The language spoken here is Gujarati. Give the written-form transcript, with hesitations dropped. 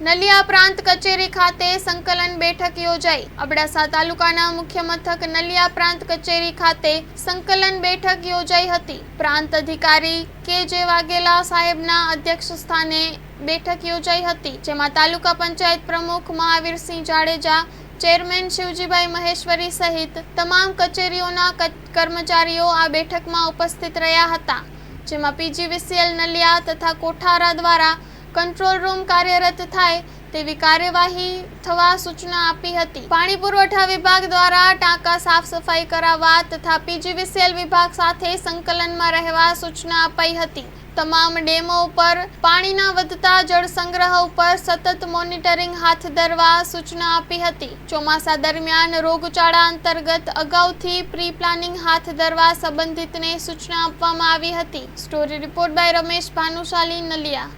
નલિયા પ્રાંત કચેરી ખાતે સંકલન બેઠક યોજાઈ। અબડાસા તાલુકાના મુખ્ય મથક નલિયા પ્રાંત કચેરી ખાતે સંકલન બેઠક યોજાઈ હતી। પ્રાંત અધિકારી કે.જે. વાઘેલા સાહેબના અધ્યક્ષ સ્થાને બેઠક યોજાઈ હતી, જેમાં તાલુકા પંચાયત પ્રમુખ મહાવીરસિંહ જાડેજા, ચેરમેન શિવજીભાઈ મહેશ્વરી સહિત તમામ કચેરીઓના કર્મચારીઓ આ બેઠકમાં ઉપસ્થિત રહ્યા હતા, જેમાં પીજીવીસીએલ નલિયા તથા કોઠારા દ્વારા કંટ્રોલ રૂમ કાર્યરત થાય તેવી કાર્યવાહી થવા સૂચના આપી હતી। પાણી પુરવઠા વિભાગ દ્વારા ટાંકા સાફ સફાઈ કરાવવા તથા પીજીવીસીએલ વિભાગ સાથે સંકલનમાં રહેવા સૂચના અપાઈ હતી। તમામ ડેમો ઉપર પાણીના વધતા જળ સંગ્રહ ઉપર સતત મોનિટરિંગ હાથ ધરવા સૂચના આપી હતી। ચોમાસા દરમિયાન રોગચાળા અંતર્ગત અગાઉથી પ્રી પ્લાનિંગ હાથ ધરવા સંબંધિતને સૂચના આપવામાં આવી હતી। Story report by Ramesh Bhanushali, Naliya.